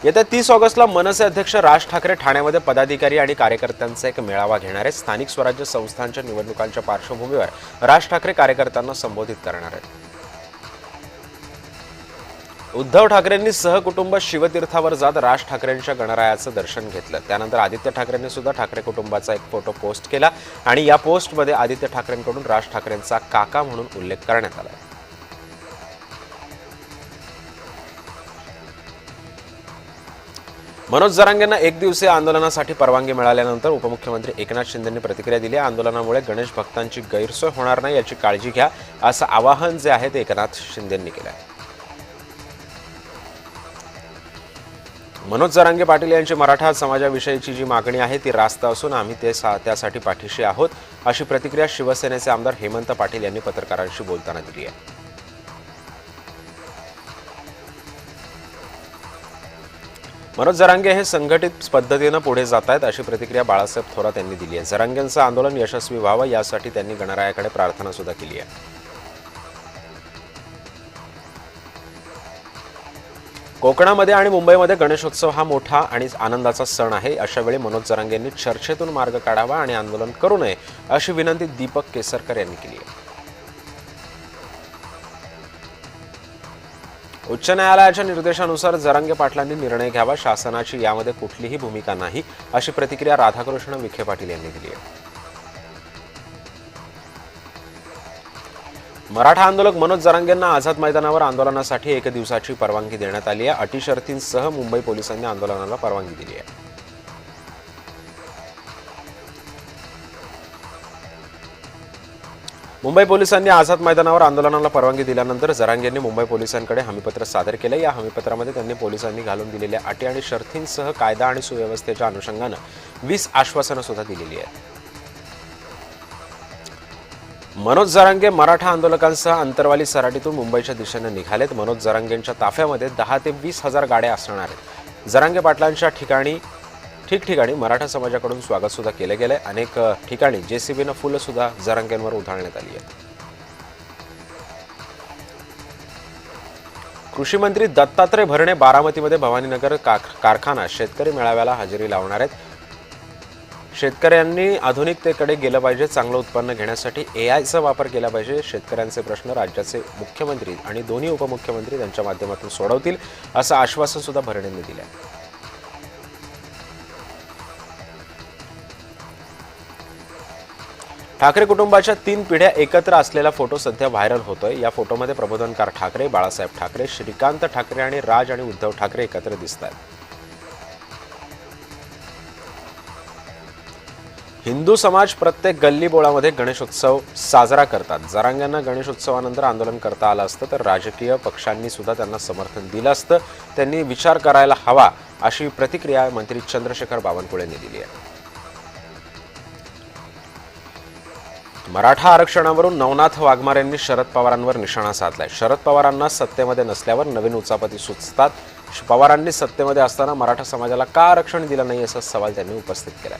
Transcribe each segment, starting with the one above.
येत्या 30 ऑगस्टला मनसे अध्यक्ष राज ठाकरे ठाण्यामध्ये पदाधिकारी आणि कार्यकर्त्यांचा एक मेळावा घेणार आहेत। स्थानिक स्वराज्य संस्थांच्या निवडणुकांच्या पार्श्वभूमीवर राज ठाकरे कार्यकर्त्यांना संबोधित करणार आहेत। उद्धव ठाकरेंनी सहकुटुंब शिवतीर्थावर जात राज ठाकरेंच्या गणरायाचं दर्शन घेतलं। त्यानंतर आदित्य ठाकरेंनी सुद्धा ठाकरे कुटुंबाचा एक फोटो पोस्ट केला आणि या पोस्टमध्ये आदित्य ठाकरेंकडून राज ठाकरेंचा काका म्हणून उल्लेख करण्यात आला। मनोज जरांगेंना एक दिवसीय आंदोलनासाठी परवानगी मिळाल्यानंतर उपमुख्यमंत्री एकनाथ शिंदेंनी प्रतिक्रिया दिली। आंदोलनामुळे गणेश भक्तांची गैरसोय होणार नाही याची काळजी घ्या असं आवाहन जे आहे ते एकनाथ शिंदेंनी केलं आहे। मनोज जरांगे पाटील यांची मराठा समाजाविषयीची जी मागणी आहे ती रास्त असून आम्ही त्यासाठी पाठीशी आहोत अशी प्रतिक्रिया शिवसेनेचे आमदार हेमंत पाटील यांनी पत्रकारांशी बोलताना दिली आहे। मनोज जरांगे हे संघटित पद्धतीने पुढे जात आहेत अशी प्रतिक्रिया बाळासाहेब थोरात यांनी दिली आहे। जरांगेंचं आंदोलन यशस्वी व्हावं यासाठी त्यांनी गणरायाकडे प्रार्थना सुद्धा केली आहे। कोकणामध्ये आणि मुंबईमध्ये गणेशोत्सव हा मोठा आणि आनंदाचा सण आहे। अशा वेळी मनोज जरांगेंनी चर्चेतून मार्ग काढावा आणि आंदोलन करू नये अशी विनंती दीपक केसरकर यांनी केली आहे। उच्च न्यायालयाच्या निर्देशानुसार जरांगे पाटलांनी निर्णय घ्यावा, शासनाची यामध्ये कुठलीही भूमिका नाही अशी प्रतिक्रिया राधाकृष्ण विखे पाटील यांनी दिली आहे। मराठा आंदोलक मनोज जरांगेंना आझाद मैदानावर आंदोलनासाठी 1 दिवसाची परवानगी देण्यात आली आहे। अटी शर्तींसह मुंबई पोलिसांनी आंदोलनाला परवानगी दिली आहे। मुंबई पोलिसांनी आझाद मैदानावर आंदोलनाला परवानगी दिल्यानंतर जरांगेंनी मुंबई पोलिसांकडे हमीपत्र सादर केले। या हमीपत्रामध्ये त्यांनी पोलिसांनी घालून दिलेल्या अटी आणि शर्तींसह कायदा आणि सुव्यवस्थेच्या अनुषंगाने 20 आश्वासनं सुद्धा दिलेली आहेत। मनोज जरांगे मराठा आंदोलकांसह अंतरवाली सराटीतून मुंबईच्या दिशेने निघालेत। मनोज जरांगेंच्या ताफ्यामध्ये 10 ते 20 हजार गाड्या असणार आहेत। जरांगे पाटलांच्या ठिकठिकाणी मराठा समाजाकडून स्वागत सुद्धा केले गेले। अनेक ठिकाणी जेसीबीनं फुलं सुद्धा जरांगेंवर उधळण्यात आली आहेत। कृषी मंत्री दत्तात्रय भरणे बारामतीमध्ये भवानीनगर कारखाना शेतकरी मेळाव्याला हजेरी लावणार आहेत। शेतकऱ्यांनी आधुनिकतेकडे गेलं पाहिजे, चांगलं उत्पन्न घेण्यासाठी एआयचा वापर केला पाहिजे। शेतकऱ्यांचे प्रश्न राज्याचे मुख्यमंत्री आणि दोन्ही उपमुख्यमंत्री त्यांच्या माध्यमातून सोडवतील असं आश्वासन सुद्धा भरणेंनी दिलं आहे। ठाकरे कुटुंबाच्या 3 पिढ्या एकत्र असलेला फोटो सध्या व्हायरल होतोय। या फोटोमध्ये प्रबोधनकार ठाकरे, बाळासाहेब ठाकरे, श्रीकांत ठाकरे आणि राज आणि उद्धव ठाकरे एकत्र दिसतात। हिंदू समाज प्रत्येक गल्लीबोळामध्ये गणेशोत्सव साजरा करतात। जरांगेंना गणेशोत्सवानंतर आंदोलन करता आलं असतं तर राजकीय पक्षांनी सुद्धा त्यांना समर्थन दिलं असतं। त्यांनी विचार करायला हवा अशी प्रतिक्रिया मंत्री चंद्रशेखर बावनकुळे यांनी दिली आहे। मराठा आरक्षणावरून नवनाथ वाघमारेंनी शरद पवारांवर निशाणा साधलाय। शरद पवारांना सत्तेमध्ये नसल्यावर नवीन उचापती सुचतात। पवारांनी सत्तेमध्ये असताना मराठा समाजाला का आरक्षण दिलं नाही असा सवाल त्यांनी उपस्थित केलाय।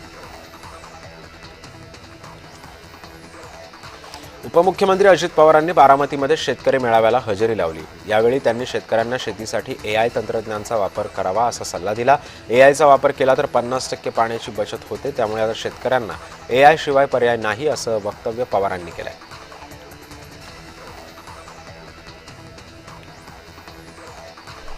उपमुख्यमंत्री अजित पवारांनी बारामतीमध्ये शेतकरी मेळाव्याला हजेरी लावली। यावेळी त्यांनी शेतकऱ्यांना शेतीसाठी एआय तंत्रज्ञानाचा वापर करावा असा सल्ला दिला। एआयचा वापर केला तर 50% पाण्याची बचत होते, त्यामुळे आता शेतकऱ्यांना एआय शिवाय पर्याय नाही असं वक्तव्य पवारांनी केलंय।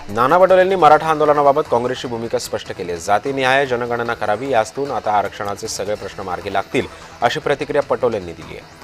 नाना पटोलेंनी मराठा आंदोलनाबाबत काँग्रेसची भूमिका स्पष्ट केली आहे। जातीनिहाय जनगणना करावी, यातून आता आरक्षणाचे सगळे प्रश्न मार्गी लागतील अशी प्रतिक्रिया पटोलेंनी दिली आहे।